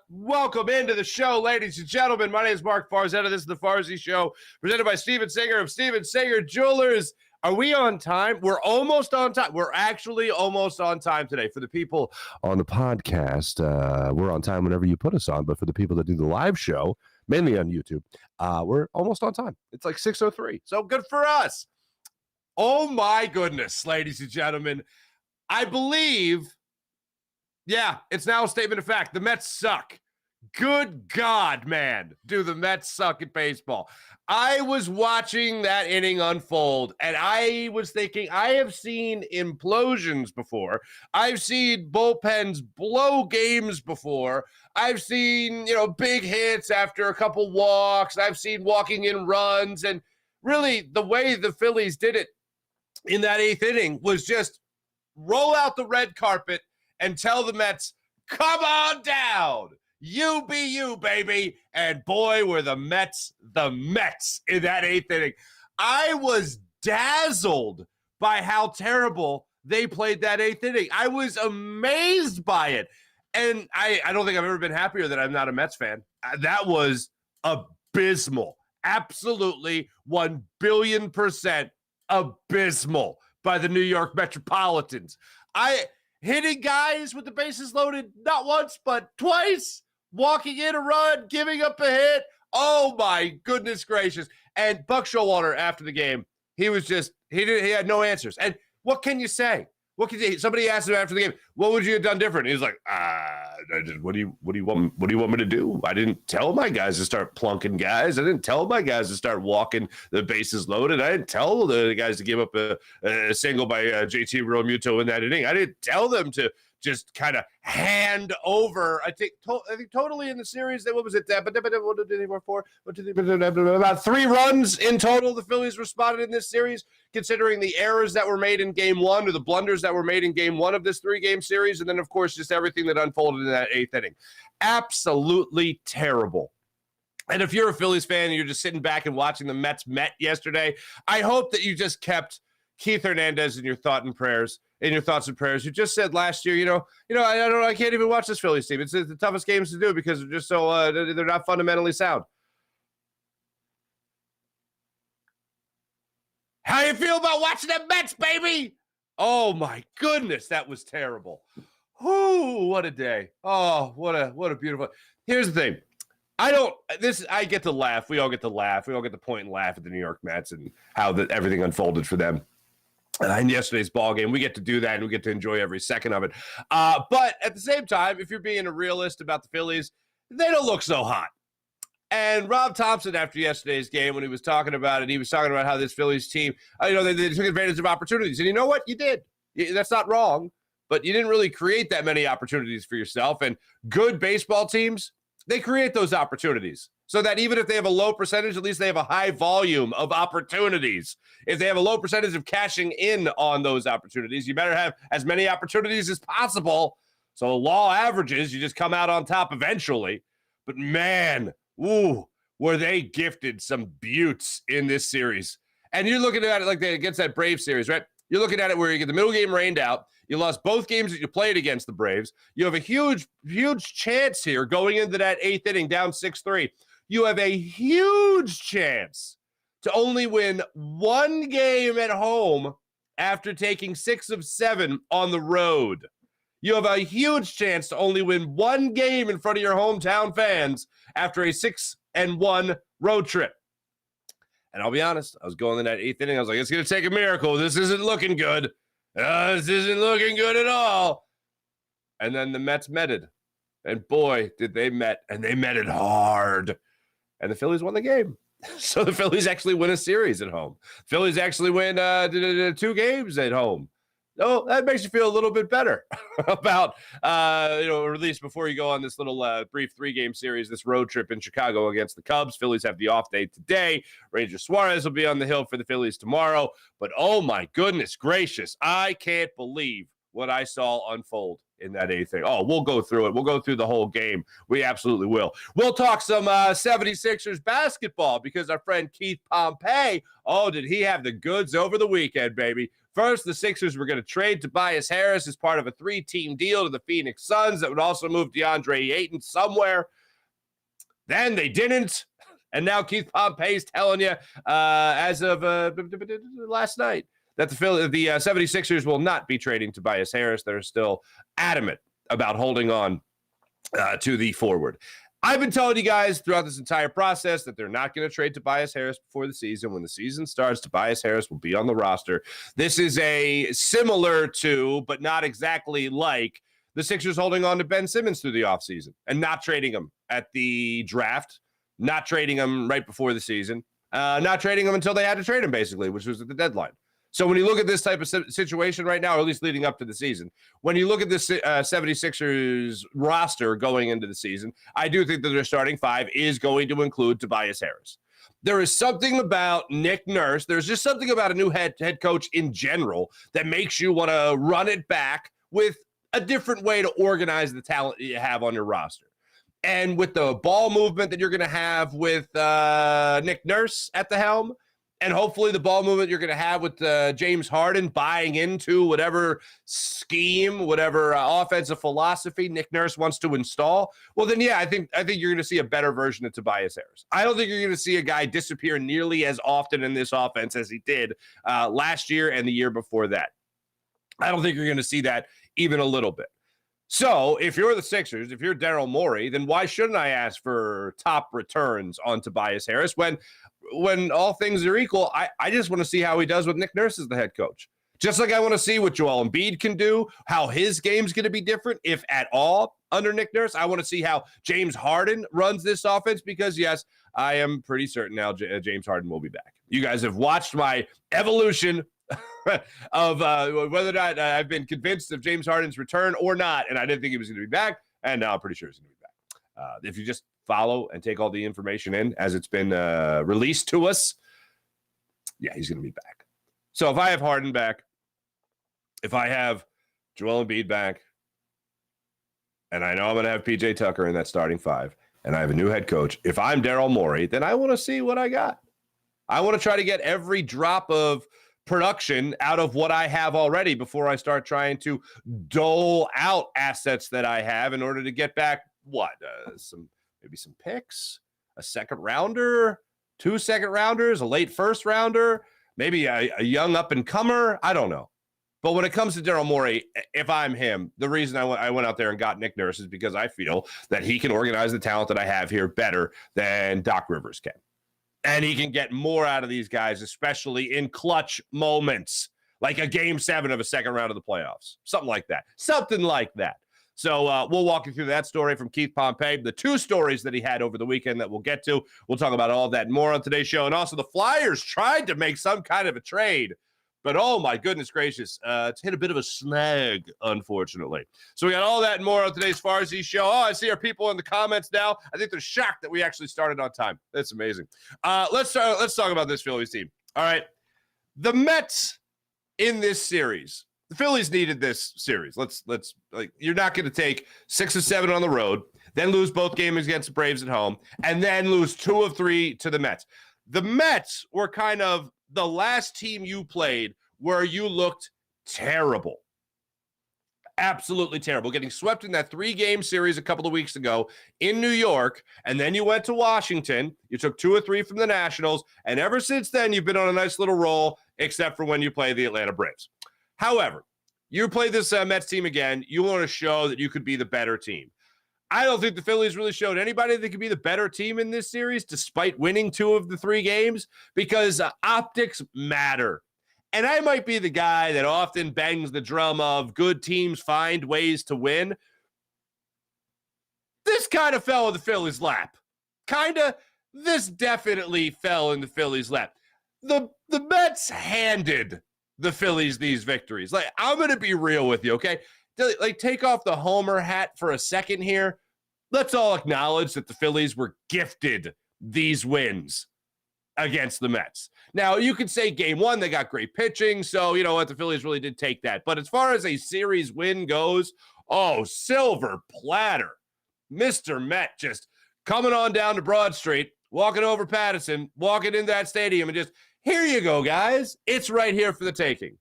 Welcome into the show, ladies and gentlemen. My name is Mark Farzetta. This is the Farzy Show, presented by Steven Singer of Steven Singer Jewelers. Are we on time? We're almost on time. We're actually almost on time today. For the people on the podcast, we're on time whenever you put us on. But for the people that do the live show, mainly on YouTube, we're almost on time. It's like 6:03. So good for us. Oh, my goodness, ladies and gentlemen. I believe... yeah, it's now a statement of fact. The Mets suck. Good God, man. Do the Mets suck at baseball? I was watching that inning unfold, and I was thinking, I have seen implosions before. I've seen bullpens blow games before. I've seen, big hits after a couple walks. I've seen walking in runs. And really, the way the Phillies did it in that eighth inning was just roll out the red carpet and tell the Mets, come on down. You be you, baby. And boy, were the Mets in that eighth inning. I was dazzled by how terrible they played that eighth inning. I was amazed by it. And I don't think I've ever been happier that I'm not a Mets fan. That was abysmal. Absolutely 1 billion% abysmal by the New York Metropolitans. Hitting guys with the bases loaded not once, but twice, walking in a run, giving up a hit. Oh, my goodness gracious. And Buck Showalter, after the game, he had no answers. And what can you say? Somebody asked him after the game, what would you have done different? He was like, what do you want me to do? I didn't tell my guys to start plunking guys. I didn't tell my guys to start walking the bases loaded. I didn't tell the guys to give up a single by JT Realmuto in that inning. I didn't tell them to just kind of hand over. I think totally in the series, what was it? About 3 runs in total the Phillies responded in this series, considering the errors that were made in game 1 or the blunders that were made in game 1 of this 3-game series. And then, of course, just everything that unfolded in that eighth inning. Absolutely terrible. And if you're a Phillies fan and you're just sitting back and watching the Mets met yesterday, I hope that you just kept Keith Hernandez in your thoughts and prayers. You just said last year, I can't even watch this Phillies team. It's the toughest games to do because they're just so they're not fundamentally sound. How you feel about watching the Mets, baby? Oh my goodness, that was terrible. Ooh, what a day. Oh, what a beautiful. Here's the thing. I get to laugh. We all get to laugh. We all get to point and laugh at the New York Mets and how everything unfolded for them. And yesterday's ball game, we get to do that, and we get to enjoy every second of it. But at the same time, if you're being a realist about the Phillies, they don't look so hot. And Rob Thompson, after yesterday's game, when he was talking about it, he was talking about how this Phillies team, they took advantage of opportunities. And you know what? You did. That's not wrong. But you didn't really create that many opportunities for yourself. And good baseball teams, they create those opportunities. So that even if they have a low percentage, at least they have a high volume of opportunities. If they have a low percentage of cashing in on those opportunities, you better have as many opportunities as possible. So the law averages, you just come out on top eventually. But man, were they gifted some buttes in this series. And you're looking at it like against that Braves series, right? You're looking at it where you get the middle game rained out. You lost both games that you played against the Braves. You have a huge, huge chance here going into that eighth inning down 6-3. You have a huge chance to only win 1 game at home after taking 6 of 7 on the road. You have a huge chance to only win 1 game in front of your hometown fans after a 6-1 road trip. And I'll be honest, I was going in that eighth inning. I was like, it's going to take a miracle. This isn't looking good. This isn't looking good at all. And then the Mets metted. And boy, did they met. And they met it hard. And the Phillies won the game. So the Phillies actually win a series at home. Phillies actually win 2 games at home. Oh, that makes you feel a little bit better about, or at least before you go on this little brief 3-game series, this road trip in Chicago against the Cubs. Phillies have the off day today. Ranger Suarez will be on the hill for the Phillies tomorrow. But oh my goodness gracious, I can't believe what I saw unfold in that eighth inning? Oh, we'll go through it. We'll go through the whole game. We absolutely will. We'll talk some 76ers basketball because our friend Keith Pompey, oh, did he have the goods over the weekend, baby. First, the Sixers were going to trade Tobias Harris as part of a 3-team deal to the Phoenix Suns that would also move DeAndre Ayton somewhere. Then they didn't. And now Keith Pompey's telling you as of last night that the 76ers will not be trading Tobias Harris. They're still adamant about holding on to the forward. I've been telling you guys throughout this entire process that they're not going to trade Tobias Harris before the season. When the season starts, Tobias Harris will be on the roster. This is a similar to, but not exactly like, the Sixers holding on to Ben Simmons through the offseason and not trading him at the draft, not trading him right before the season, not trading him until they had to trade him, basically, which was at the deadline. So when you look at this type of situation right now, or at least leading up to the season, when you look at this 76ers roster going into the season, I do think that their starting five is going to include Tobias Harris. There is something about Nick Nurse. There's just something about a new head coach in general that makes you want to run it back with a different way to organize the talent you have on your roster. And with the ball movement that you're going to have with Nick Nurse at the helm, and hopefully the ball movement you're going to have with James Harden buying into whatever scheme, whatever offensive philosophy Nick Nurse wants to install, well, then, yeah, I think you're going to see a better version of Tobias Harris. I don't think you're going to see a guy disappear nearly as often in this offense as he did last year and the year before that. I don't think you're going to see that even a little bit. So if you're the Sixers, if you're Daryl Morey, then why shouldn't I ask for top returns on Tobias Harris when all things are equal? I just want to see how he does with Nick Nurse as the head coach. Just like I want to see what Joel Embiid can do, how his game's going to be different, if at all, under Nick Nurse. I want to see how James Harden runs this offense because, yes, I am pretty certain now James Harden will be back. You guys have watched my evolution of whether or not I've been convinced of James Harden's return or not, and I didn't think he was going to be back, and now I'm pretty sure he's going to be back. If you just follow and take all the information in as it's been released to us, yeah, he's going to be back. So if I have Harden back, if I have Joel Embiid back, and I know I'm going to have PJ Tucker in that starting five, and I have a new head coach, if I'm Daryl Morey, then I want to see what I got. I want to try to get every drop of production out of what I have already before I start trying to dole out assets that I have in order to get back maybe some picks, a second rounder, 2 second rounders, a late first rounder, maybe a young up and comer. I don't know. But when it comes to Daryl Morey, if I'm him, the reason I went out there and got Nick Nurse is because I feel that he can organize the talent that I have here better than Doc Rivers can. And he can get more out of these guys, especially in clutch moments, like a game 7 of a second round of the playoffs. Something like that. So we'll walk you through that story from Keith Pompey, the 2 stories that he had over the weekend that we'll get to. We'll talk about all that and more on today's show. And also the Flyers tried to make some kind of a trade, but oh my goodness gracious, it's hit a bit of a snag, unfortunately. So we got all that and more on today's Farzy Show. Oh, I see our people in the comments now. I think they're shocked that we actually started on time. That's amazing. Let's talk about this Phillies team. All right, the Mets in this series. The Phillies needed this series. Let's you're not going to take 6 of 7 on the road, then lose both games against the Braves at home, and then lose 2 of 3 to the Mets. The Mets were kind of the last team you played where you looked terrible. Absolutely terrible. Getting swept in that 3-game series a couple of weeks ago in New York, and then you went to Washington. You took 2 or 3 from the Nationals, and ever since then, you've been on a nice little roll, except for when you play the Atlanta Braves. However, you play this Mets team again, you want to show that you could be the better team. I don't think the Phillies really showed anybody that could be the better team in this series, despite winning 2 of the 3 games, because optics matter. And I might be the guy that often bangs the drum of good teams find ways to win. This kind of fell in the Phillies' lap. This definitely fell in the Phillies' lap. The Mets handed the Phillies these victories. Like, I'm going to be real with you, okay? Like, take off the homer hat for a second here. Let's all acknowledge that the Phillies were gifted these wins against the Mets. Now, you could say game 1, they got great pitching, so you know what, the Phillies really did take that. But as far as a series win goes, Oh, silver platter. Mr. Met just coming on down to Broad Street, walking over Patterson, walking into that stadium, and just, here you go, guys. It's right here for the taking.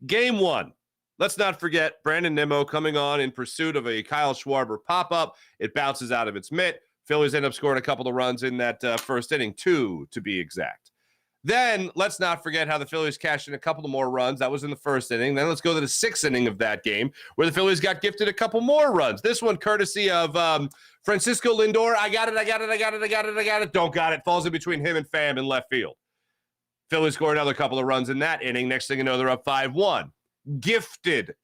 Game 1. Let's not forget Brandon Nimmo coming on in pursuit of a Kyle Schwarber pop-up. It bounces out of its mitt. Phillies end up scoring a couple of runs in that first inning, 2 to be exact. Then let's not forget how the Phillies cashed in a couple of more runs. That was in the first inning. Then let's go to the 6th inning of that game where the Phillies got gifted a couple more runs. This one courtesy of Francisco Lindor. I got it. Don't got it. Falls in between him and Pham in left field. Phillies score another couple of runs in that inning. Next thing you know, they're up 5-1. Gifted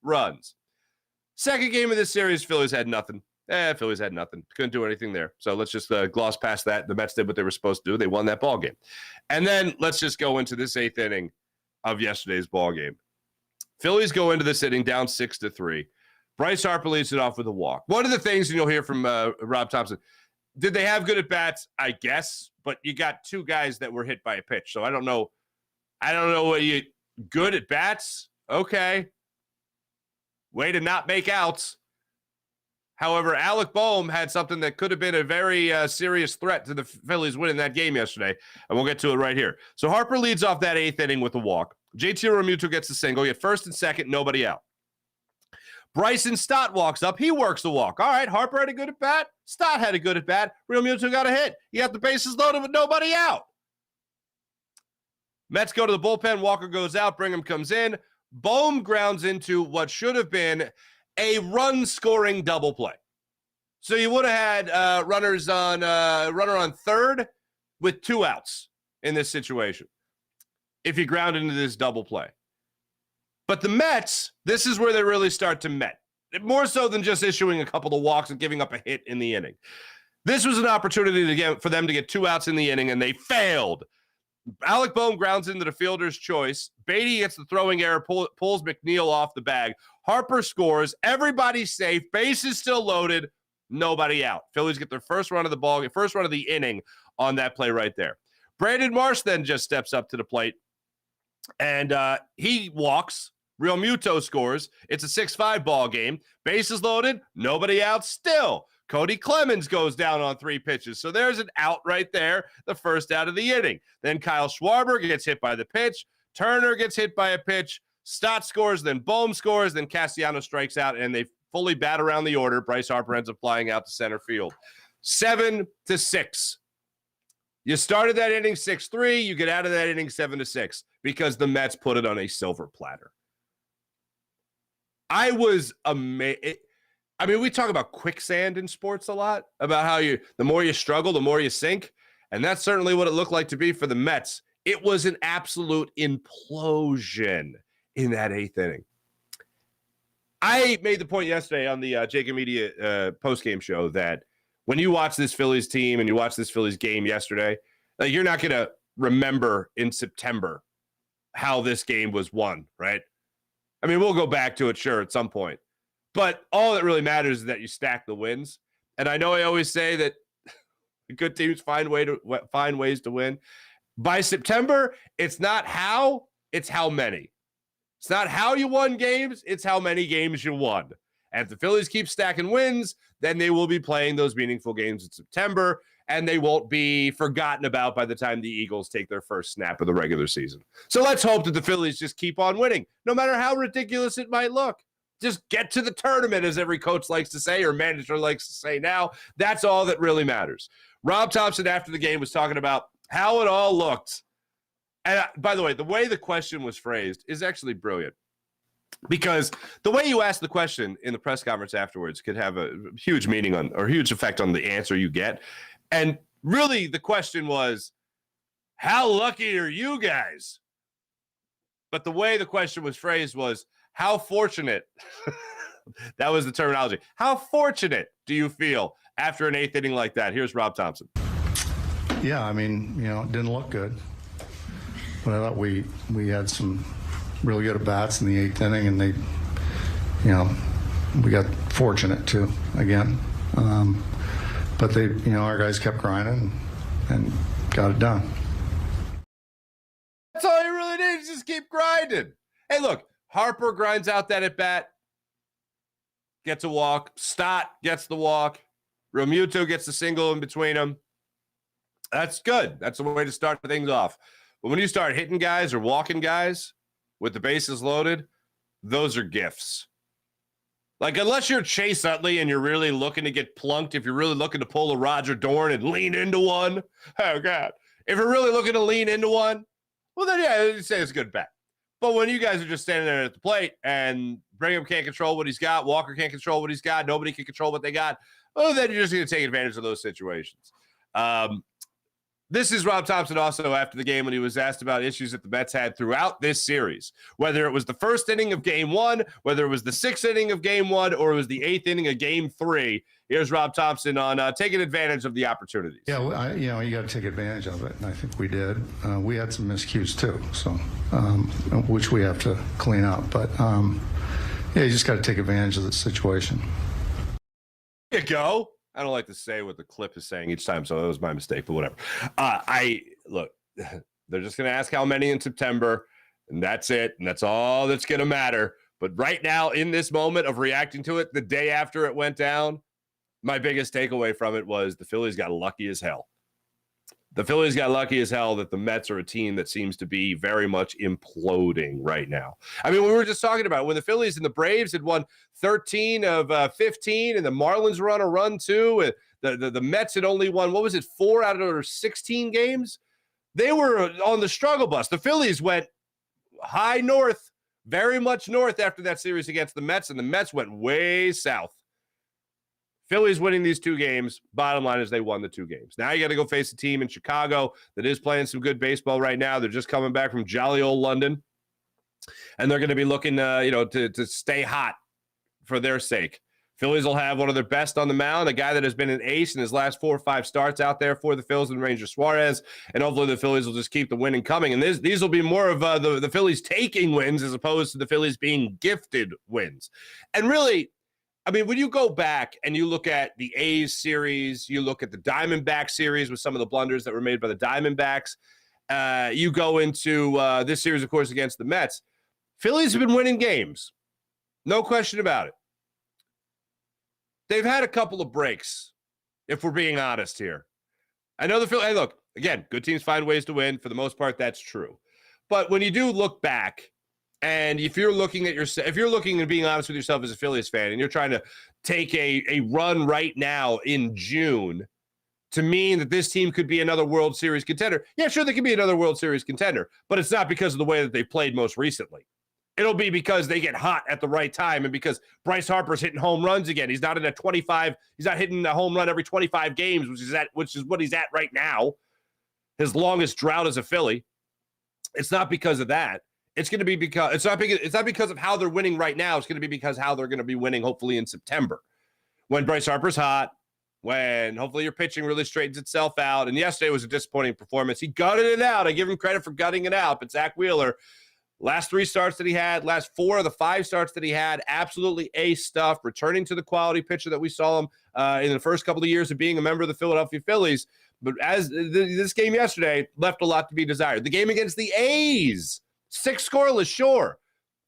runs. Second game of this series, Phillies had nothing. Phillies had nothing. Couldn't do anything there. So let's just gloss past that. The Mets did what they were supposed to do. They won that ball game. And then let's just go into this 8th inning of yesterday's ball game. Phillies go into this inning down 6-3. Bryce Harper leads it off with a walk. One of the things, and you'll hear from Rob Thompson, did they have good at-bats? I guess. But you got 2 guys that were hit by a pitch. So I don't know what you – good at-bats? Okay. Way to not make outs. However, Alec Boehm had something that could have been a very serious threat to the Phillies winning that game yesterday, and we'll get to it right here. So Harper leads off that 8th inning with a walk. JT Realmuto gets the single. You get first and second, nobody out. Bryson Stott walks up. He works the walk. All right, Harper had a good at-bat. Stott had a good at-bat. Realmuto got a hit. You got the bases loaded with nobody out. Mets go to the bullpen. Walker goes out. Brigham comes in. Boehm grounds into what should have been a run-scoring double play. So you would have had runner on third with 2 outs in this situation if you ground into this double play. But the Mets, this is where they really start to Met. More so than just issuing a couple of walks and giving up a hit in the inning. This was an opportunity for them to get 2 outs in the inning, and they failed. Alec Boehm grounds into the fielder's choice. Beatty gets the throwing error, pulls McNeil off the bag. Harper scores. Everybody's safe. Bases still loaded. Nobody out. Phillies get their first run of the inning on that play right there. Brandon Marsh then just steps up to the plate, and he walks. Realmuto scores. It's a 6-5 ball game. Bases loaded. Nobody out still. Cody Clemens goes down on 3 pitches. So there's an out right there, the first out of the inning. Then Kyle Schwarber gets hit by the pitch. Turner gets hit by a pitch. Stott scores, then Boehm scores, then Castellanos strikes out, and they fully bat around the order. Bryce Harper ends up flying out to center field. 7-6. You started that inning 6-3. You get out of that inning 7-6 because the Mets put it on a silver platter. I was amazed. I mean, we talk about quicksand in sports a lot, about how the more you struggle, the more you sink. And that's certainly what it looked like to be for the Mets. It was an absolute implosion in that 8th inning. I made the point yesterday on the Jacob Media postgame show that when you watch this Phillies team and you watch this Phillies game yesterday, you're not going to remember in September how this game was won, right? I mean, we'll go back to it, sure, at some point. But all that really matters is that you stack the wins. And I know I always say that good teams find ways to win. By September, it's not how, it's how many. It's not how you won games, it's how many games you won. And if the Phillies keep stacking wins, then they will be playing those meaningful games in September, and they won't be forgotten about by the time the Eagles take their first snap of the regular season. So let's hope that the Phillies just keep on winning, no matter how ridiculous it might look. Just get to the tournament, as every coach likes to say, or manager likes to say now. That's all that really matters. Rob Thompson, after the game, was talking about how it all looked. And by the way, the way the question was phrased is actually brilliant. Because the way you ask the question in the press conference afterwards could have a huge meaning on, or huge effect on the answer you get. And really, the question was, how lucky are you guys? But the way the question was phrased was, how fortunate, that was the terminology. How fortunate do you feel after an 8th inning like that? Here's Rob Thompson. Yeah, I mean, it didn't look good. But I thought we had some really good at-bats in the 8th inning, and they, we got fortunate too, again. But they, our guys kept grinding and got it done. That's all you really need is just keep grinding. Hey, look, Harper grinds out that at bat, gets a walk. Stott gets the walk. Realmuto gets the single in between them. That's good. That's the way to start things off. But when you start hitting guys or walking guys with the bases loaded, those are gifts. Like, unless you're Chase Utley and you're really looking to get plunked, if you're really looking to pull a Roger Dorn and lean into one, oh, God. If you're really looking to lean into one, well, then, yeah, you say it's a good bet. But when you guys are just standing there at the plate and Brigham can't control what he's got, Walker can't control what he's got, nobody can control what they got, well, then you're just going to take advantage of those situations. This is Rob Thompson also after the game when he was asked about issues that the Mets had throughout this series, whether it was the first inning of game one, whether it was the sixth inning of game one, or it was the eighth inning of game three. Here's Rob Thompson on taking advantage of the opportunities. Yeah, well, you got to take advantage of it, and I think we did. We had some miscues too, so which we have to clean up. But yeah, you just got to take advantage of the situation. There you go. I don't like to say what the clip is saying each time, so that was my mistake, but whatever. Look, they're just going to ask how many in September, and that's it, and that's all that's going to matter. But right now, in this moment of reacting to it, the day after it went down, my biggest takeaway from it was the Phillies got lucky as hell. The Phillies got lucky as hell that the Mets are a team that seems to be very much imploding right now. I mean, we were just talking about when the Phillies and the Braves had won 13 of 15, and the Marlins were on a run too, and the Mets had only won, 4 out of their 16 games? They were on the struggle bus. The Phillies went high north, very much north after that series against the Mets, and the Mets went way south. Phillies winning these 2 games. Bottom line is they won the 2 games. Now you got to go face a team in Chicago that is playing some good baseball right now. They're just coming back from jolly old London, and they're going to be looking, to stay hot for their sake. Phillies will have one of their best on the mound, a guy that has been an ace in his last 4 or 5 starts out there for the Phillies, and Ranger Suarez, and hopefully the Phillies will just keep the winning coming. And these will be more of the Phillies taking wins as opposed to the Phillies being gifted wins. And really, I mean, when you go back and you look at the A's series, you look at the Diamondback series with some of the blunders that were made by the Diamondbacks, you go into this series, of course, against the Mets. Phillies have been winning games. No question about it. They've had a couple of breaks, if we're being honest here. I know the Phillies, hey, look, again, good teams find ways to win. For the most part, that's true. But when you do look back, and if you're looking at if you're looking and being honest with yourself as a Phillies fan, and you're trying to take a run right now in June to mean that this team could be another World Series contender, yeah, sure, they could be another World Series contender, but it's not because of the way that they played most recently. It'll be because they get hot at the right time, and because Bryce Harper's hitting home runs again. He's not hitting a home run every 25 games, which is what he's at right now. His longest drought as a Philly. It's not because of that. It's going to be because it's not because of how they're winning right now. It's going to be because how they're going to be winning hopefully in September, when Bryce Harper's hot, when hopefully your pitching really straightens itself out. And yesterday was a disappointing performance. He gutted it out. I give him credit for gutting it out. But Zach Wheeler, last 3 starts that he had, last 4 of the 5 starts that he had, absolutely ace stuff. Returning to the quality pitcher that we saw him in the first couple of years of being a member of the Philadelphia Phillies. But as this game yesterday left a lot to be desired. The game against the A's. 6 scoreless, sure.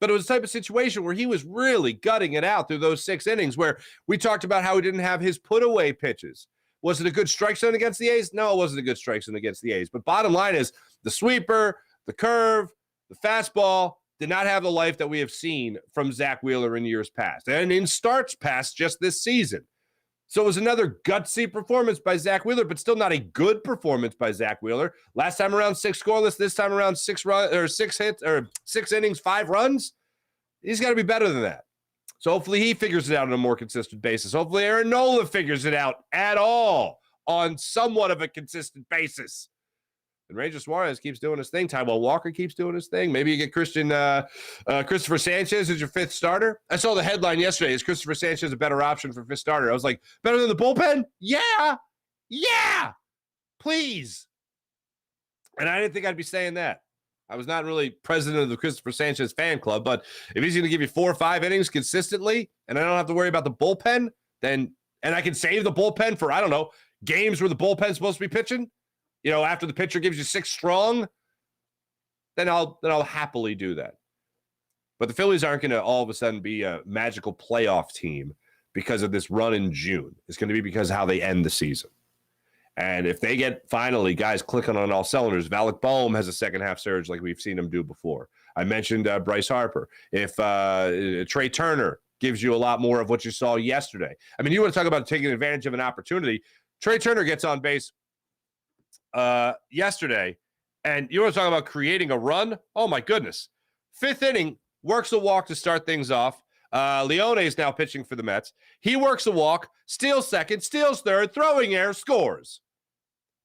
But it was the type of situation where he was really gutting it out through those 6 innings, where we talked about how he didn't have his put-away pitches. Was it a good strike zone against the A's? No, it wasn't a good strike zone against the A's. But bottom line is the sweeper, the curve, the fastball did not have the life that we have seen from Zach Wheeler in years past and in starts past just this season. So it was another gutsy performance by Zach Wheeler, but still not a good performance by Zach Wheeler. Last time around 6 scoreless, this time around 6 hits or 6 innings, 5 runs. He's got to be better than that. So hopefully he figures it out on a more consistent basis. Hopefully Aaron Nola figures it out at all on somewhat of a consistent basis. And Ranger Suarez keeps doing his thing. Taijuan Walker keeps doing his thing. Maybe you get Christopher Sanchez as your 5th starter. I saw the headline yesterday. Is Christopher Sanchez a better option for 5th starter? I was like, better than the bullpen? Yeah. Please. And I didn't think I'd be saying that. I was not really president of the Christopher Sanchez fan club, but if he's going to give you 4 or 5 innings consistently, and I don't have to worry about the bullpen, and I can save the bullpen for, I don't know, games where the bullpen's supposed to be pitching, after the pitcher gives you 6 strong, then I'll happily do that. But the Phillies aren't going to all of a sudden be a magical playoff team because of this run in June. It's going to be because of how they end the season. And if they get finally guys clicking on all cylinders, Alec Boehm has a second half surge like we've seen him do before. I mentioned Bryce Harper. If Trey Turner gives you a lot more of what you saw yesterday. I mean, you want to talk about taking advantage of an opportunity. Trey Turner gets on base yesterday, and you want to talk about creating a run? Oh, my goodness. Fifth inning, works a walk to start things off. Leone is now pitching for the Mets. He works a walk, steals second, steals third, throwing error, scores.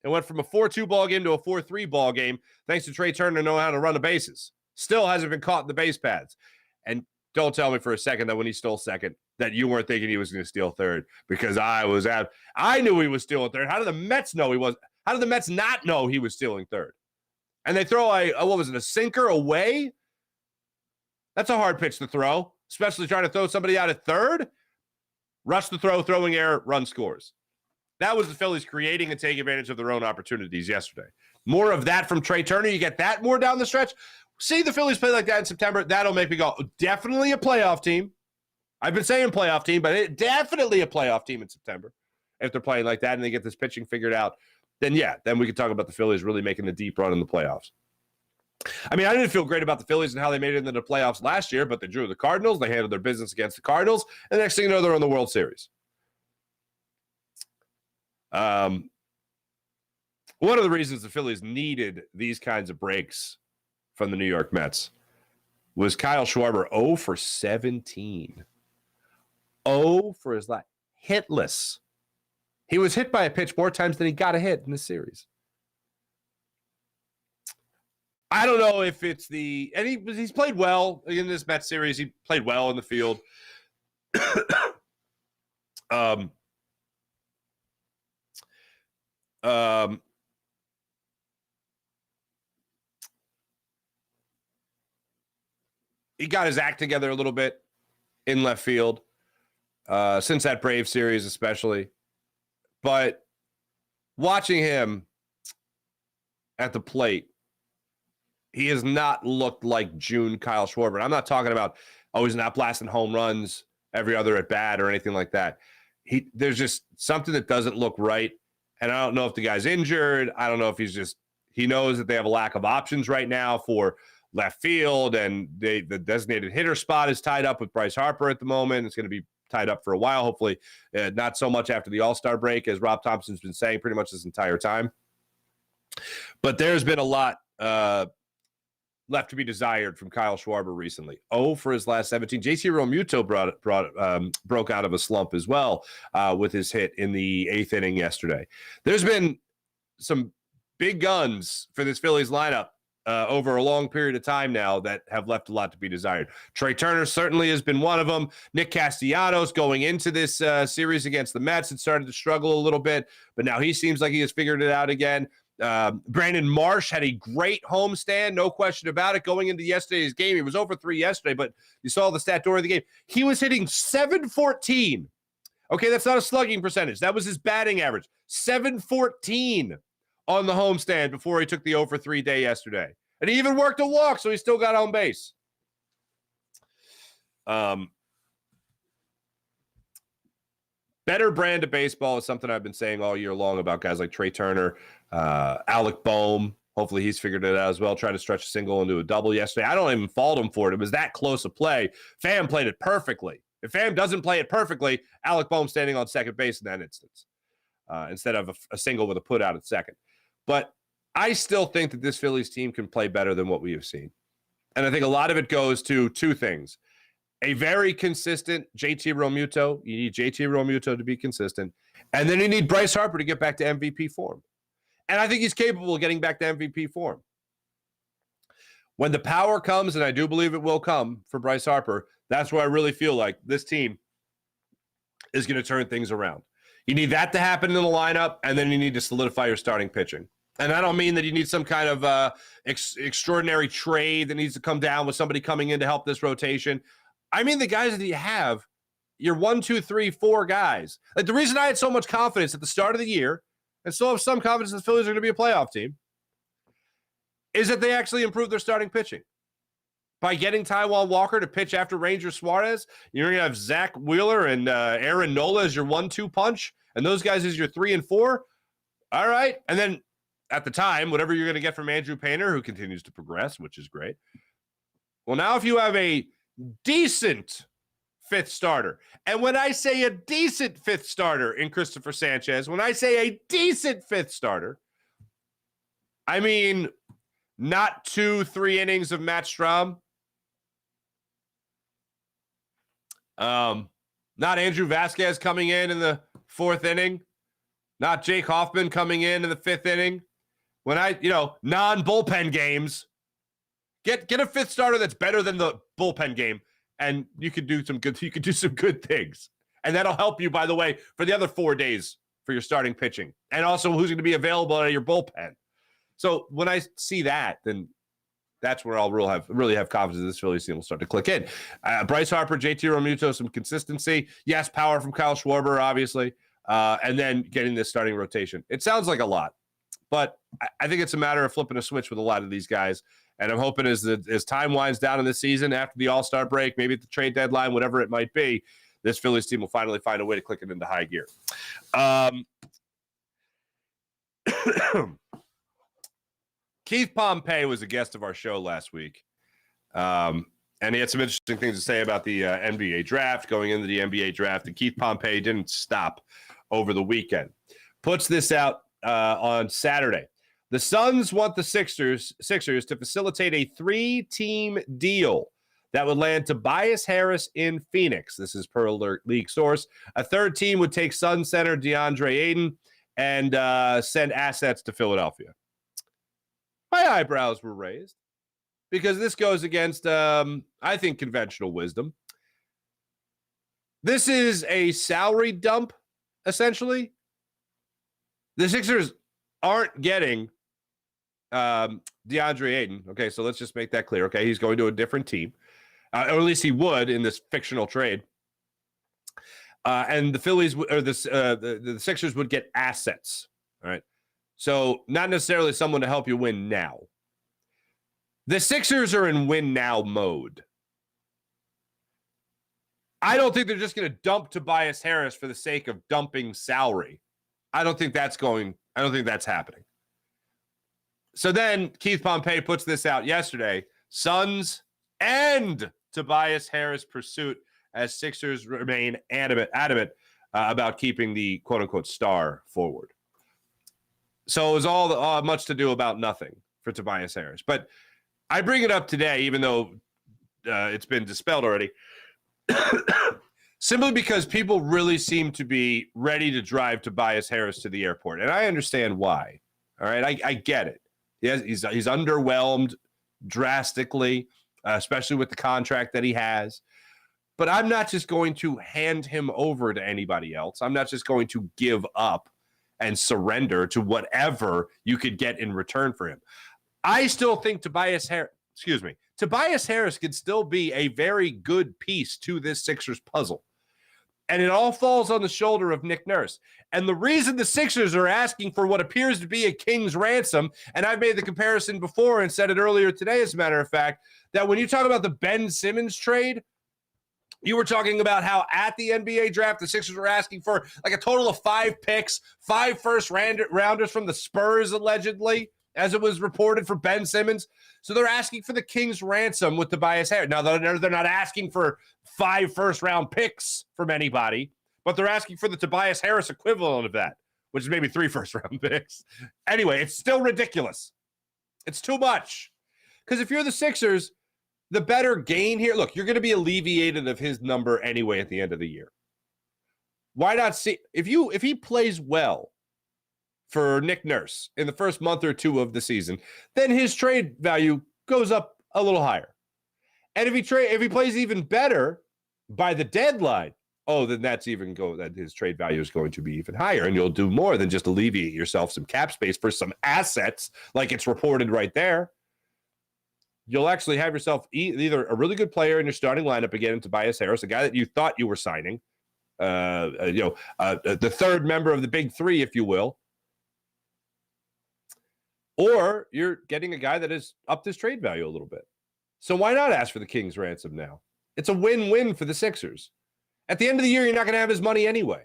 It went from a 4-2 ball game to a 4-3 ball game thanks to Trey Turner knowing how to run the bases. Still hasn't been caught in the base pads. And don't tell me for a second that when he stole second that you weren't thinking he was going to steal third, because I knew he was stealing third. How did the Mets know he was? How did the Mets not know he was stealing third? And they throw a sinker away? That's a hard pitch to throw, especially trying to throw somebody out at third. Rush the throw, throwing error, run scores. That was the Phillies creating and taking advantage of their own opportunities yesterday. More of that from Trey Turner. You get that more down the stretch. See the Phillies play like that in September. That'll make me go, definitely a playoff team. I've been saying playoff team, but definitely a playoff team in September. If they're playing like that and they get this pitching figured out, then we can talk about the Phillies really making a deep run in the playoffs. I mean, I didn't feel great about the Phillies and how they made it into the playoffs last year, but they drew the Cardinals. They handled their business against the Cardinals. And the next thing you know, they're in the World Series. One of the reasons the Phillies needed these kinds of breaks from the New York Mets was Kyle Schwarber 0 for 17. 0 for his last. Hitless. He was hit by a pitch more times than he got a hit in this series. I don't know if it's and he's played well in this Mets series. He played well in the field. He got his act together a little bit in left field since that Brave series especially. But watching him at the plate, he has not looked like June Kyle Schwarber. And I'm not talking about, he's not blasting home runs every other at bat or anything like that. There's just something that doesn't look right. And I don't know if the guy's injured. I don't know if he knows that they have a lack of options right now for left field, and the designated hitter spot is tied up with Bryce Harper at the moment. It's going to be tied up for a while, hopefully not so much after the All-Star break, as Rob Thompson's been saying pretty much this entire time. But there's been a lot left to be desired from Kyle Schwarber recently. 0 for his last 17. JT Realmuto broke out of a slump as well with his hit in the 8th inning yesterday. There's been some big guns for this Phillies lineup over a long period of time now that have left a lot to be desired. Trey Turner certainly has been one of them. Nick Castellanos going into this series against the Mets had started to struggle a little bit, but now he seems like he has figured it out again. Brandon Marsh had a great homestand, no question about it, going into yesterday's game. He was over 3 yesterday, but you saw the stat during the game. He was hitting .714. Okay, that's not a slugging percentage. That was his batting average. .714 on the homestand before he took the 0 for 3 day yesterday. And he even worked a walk, so he still got on base. Better brand of baseball is something I've been saying all year long about guys like Trey Turner, Alec Boehm. Hopefully he's figured it out as well. Tried to stretch a single into a double yesterday. I don't even fault him for it. It was that close a play. Pham played it perfectly. If Pham doesn't play it perfectly, Alec Boehm standing on second base in that instance instead of a single with a put out at second. But I still think that this Phillies team can play better than what we have seen. And I think a lot of it goes to two things. A very consistent JT Realmuto. You need JT Realmuto to be consistent. And then you need Bryce Harper to get back to MVP form. And I think he's capable of getting back to MVP form. When the power comes, and I do believe it will come for Bryce Harper, that's where I really feel like this team is going to turn things around. You need that to happen in the lineup, and then you need to solidify your starting pitching. And I don't mean that you need some kind of extraordinary trade that needs to come down with somebody coming in to help this rotation. I mean the guys that you have, your 1, 2, 3, 4 guys. Like the reason I had so much confidence at the start of the year, and still have some confidence the Phillies are going to be a playoff team, is that they actually improved their starting pitching. by getting Taijuan Walker to pitch after Ranger Suarez. You're going to have Zach Wheeler and Aaron Nola as your 1-2 punch, and those guys as your 3 and 4. All right. And then at the time, whatever you're going to get from Andrew Painter, who continues to progress, which is great. Well, now if you have a decent fifth starter, and when I say a decent fifth starter in Christopher Sanchez, when I say a decent fifth starter, I mean not 2-3 innings of Matt Strahm, not Andrew Vasquez coming in the 4th inning, not Jake Hoffman coming in the 5th inning. When non-bullpen games, get a fifth starter that's better than the bullpen game, and you could do some good things. And that'll help you, by the way, for the other 4 days for your starting pitching. And also who's going to be available out of your bullpen. So when I see that, then that's where I'll really have confidence this Phillies team will start to click in. Bryce Harper, JT Realmuto, some consistency. Yes, power from Kyle Schwarber, obviously. And then getting this starting rotation. It sounds like a lot, but I think it's a matter of flipping a switch with a lot of these guys. And I'm hoping as time winds down in the season, after the All-Star break, maybe at the trade deadline, whatever it might be, this Phillies team will finally find a way to click it into high gear. Keith Pompey was a guest of our show last week. And he had some interesting things to say about the NBA draft, going into the NBA draft. And Keith Pompey didn't stop over the weekend. Puts this out on Saturday. The Suns want the Sixers to facilitate a 3-team deal that would land Tobias Harris in Phoenix. This is per league source. A third team would take Sun center DeAndre Ayton and send assets to Philadelphia. My eyebrows were raised because this goes against, I think, conventional wisdom. This is a salary dump, essentially. The Sixers aren't getting DeAndre Ayton. Okay, so let's just make that clear. Okay, he's going to a different team, or at least he would in this fictional trade. And the Phillies or the Sixers would get assets. All right, so not necessarily someone to help you win now. The Sixers are in win now mode. I don't think they're just going to dump Tobias Harris for the sake of dumping salary. I don't think that's happening. So then Keith Pompey puts this out yesterday. Suns end Tobias Harris pursuit as Sixers remain adamant about keeping the quote-unquote star forward. So it was all much to do about nothing for Tobias Harris. But I bring it up today, even though it's been dispelled already, simply because people really seem to be ready to drive Tobias Harris to the airport. And I understand why. All right, I get it. He's underwhelmed drastically, especially with the contract that he has. But I'm not just going to hand him over to anybody else. I'm not just going to give up and surrender to whatever you could get in return for him. I still think Tobias Harris could still be a very good piece to this Sixers puzzle. And it all falls on the shoulder of Nick Nurse. And the reason the Sixers are asking for what appears to be a king's ransom, and I've made the comparison before and said it earlier today, as a matter of fact, that when you talk about the Ben Simmons trade, you were talking about how at the NBA draft, the Sixers were asking for like a total of 5 picks, 5 first-rounders from the Spurs, allegedly, as it was reported for Ben Simmons. So they're asking for the king's ransom with Tobias Harris. Now, they're not asking for 5 first-round picks from anybody, but they're asking for the Tobias Harris equivalent of that, which is maybe 3 first-round picks. Anyway, it's still ridiculous. It's too much. Because if you're the Sixers, the better gain here, look, you're going to be alleviated of his number anyway at the end of the year. Why not see if he plays well for Nick Nurse in the first month or 2 of the season, then his trade value goes up a little higher. And if he plays even better by the deadline, then that his trade value is going to be even higher, and you'll do more than just alleviate yourself some cap space for some assets, like it's reported right there. You'll actually have yourself either a really good player in your starting lineup again, in Tobias Harris, a guy that you thought you were signing, the third member of the big 3, if you will, or you're getting a guy that has upped his trade value a little bit. So why not ask for the King's ransom now? It's a win-win for the Sixers. At the end of the year, you're not going to have his money anyway.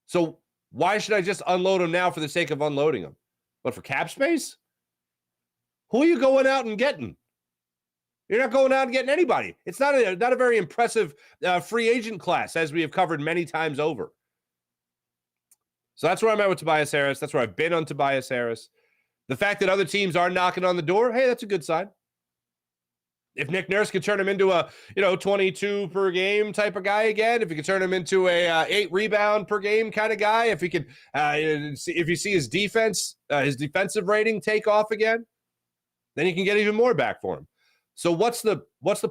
So why should I just unload him now for the sake of unloading him? But for cap space? Who are you going out and getting? You're not going out and getting anybody. It's not a very impressive free agent class, as we have covered many times over. So that's where I'm at with Tobias Harris. That's where I've been on Tobias Harris. The fact that other teams are knocking on the door, hey, that's a good sign. If Nick Nurse could turn him into a 22 per game type of guy again, if he could turn him into a 8 rebound per game kind of guy, if he could, if you see his defense, his defensive rating take off again, then you can get even more back for him. So what's the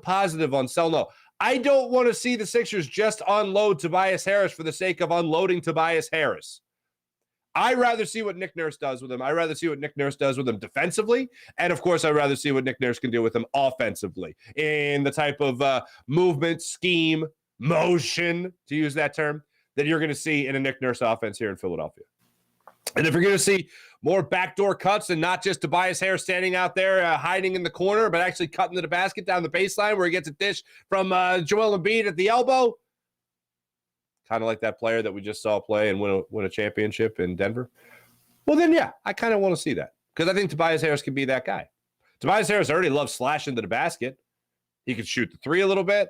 positive on sell low? I don't want to see the Sixers just unload Tobias Harris for the sake of unloading Tobias Harris. I'd rather see what Nick Nurse does with him. I'd rather see what Nick Nurse does with him defensively. And, of course, I'd rather see what Nick Nurse can do with him offensively in the type of movement, scheme, motion, to use that term, that you're going to see in a Nick Nurse offense here in Philadelphia. And if you're going to see more backdoor cuts and not just Tobias Harris standing out there hiding in the corner, but actually cutting to the basket down the baseline where he gets a dish from Joel Embiid at the elbow, kind of like that player that we just saw play and win a championship in Denver. Well, then, yeah, I kind of want to see that because I think Tobias Harris can be that guy. Tobias Harris already loves slashing to the basket. He could shoot the three a little bit,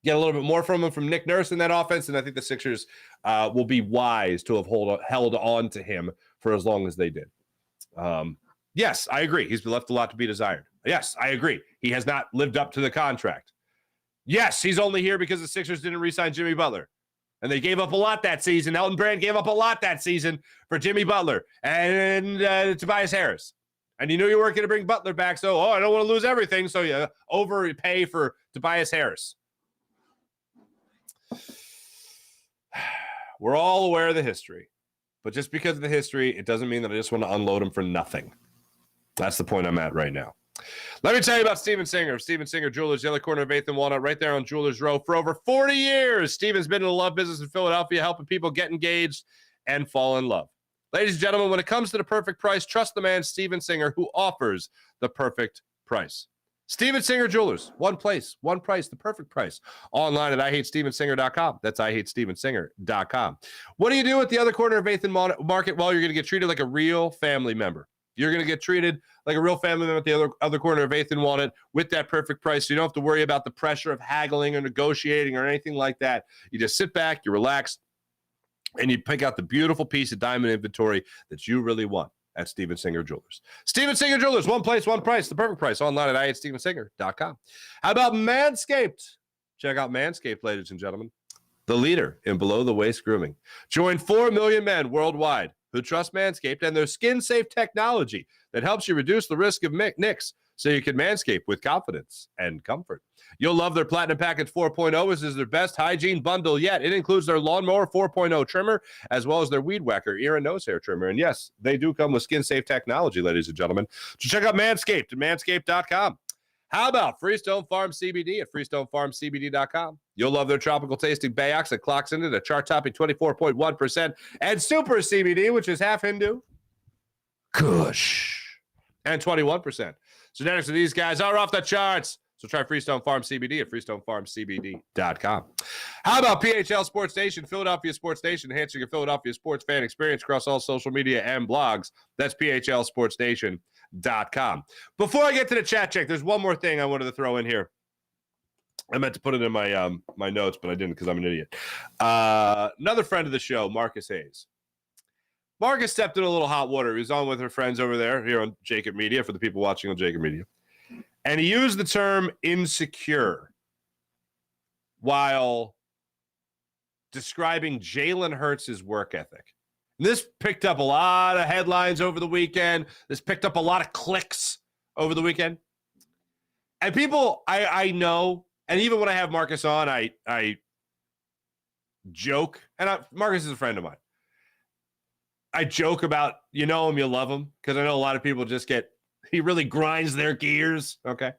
get a little bit more from him from Nick Nurse in that offense, and I think the Sixers will be wise to have held on to him for as long as they did. Yes, I agree. He's left a lot to be desired. Yes, I agree. He has not lived up to the contract. Yes, he's only here because the Sixers didn't re-sign Jimmy Butler. And they gave up a lot that season. Elton Brand gave up a lot that season for Jimmy Butler and Tobias Harris. And you knew you weren't going to bring Butler back, so, I don't want to lose everything, so you overpay for Tobias Harris. We're all aware of the history. But just because of the history, it doesn't mean that I just want to unload him for nothing. That's the point I'm at right now. Let me tell you about Steven Singer of Steven Singer Jewelers, the other corner of 8th and Walnut, right there on Jewelers Row. For over 40 years, Steven's been in the love business in Philadelphia, helping people get engaged and fall in love. Ladies and gentlemen, when it comes to the perfect price, trust the man, Steven Singer, who offers the perfect price. Steven Singer Jewelers, one place, one price, the perfect price. Online at IHateStevenSinger.com. That's IHateStevenSinger.com. What do you do at the other corner of 8th and Market? Well, you're going to get treated like a real family member. You're going to get treated like a real family member at the other corner of 8th and Walnut with that perfect price. So you don't have to worry about the pressure of haggling or negotiating or anything like that. You just sit back, you relax, and you pick out the beautiful piece of diamond inventory that you really want at Steven Singer Jewelers. Steven Singer Jewelers, one place, one price, the perfect price. Online at IHateStevenSinger.com. How about Manscaped? Check out Manscaped, ladies and gentlemen. The leader in below-the-waist grooming. Join 4 million men worldwide who trust Manscaped and their skin-safe technology that helps you reduce the risk of nicks so you can manscape with confidence and comfort. You'll love their Platinum Package 4.0. This is their best hygiene bundle yet. It includes their Lawnmower 4.0 trimmer as well as their Weed Whacker ear and nose hair trimmer. And yes, they do come with skin-safe technology, ladies and gentlemen. So check out Manscaped at manscaped.com. How about Freestone Farm CBD at freestonefarmcbd.com? You'll love their tropical tasting Bayox that clocks in at a chart-topping 24.1%, and Super CBD, which is half Hindu, Kush, and 21%. Genetics of these guys are off the charts. So try Freestone Farm CBD at freestonefarmcbd.com. How about PHL Sports Station, Philadelphia Sports Station, enhancing your Philadelphia sports fan experience across all social media and blogs? That's phlsportstation.com. Before I get to the chat check, there's one more thing I wanted to throw in here. I meant to put it in my my notes, but I didn't because I'm an idiot. Another friend of the show, Marcus Hayes. Marcus stepped in a little hot water. He was on with her friends over there here on Jacob Media, for the people watching on Jacob Media. And he used the term insecure while describing Jalen Hurts' work ethic. And this picked up a lot of headlines over the weekend. This picked up a lot of clicks over the weekend. And people, I know, and even when I have Marcus on, I joke. And Marcus is a friend of mine. I joke about, you know him, you love him, because I know a lot of people just he really grinds their gears. Okay.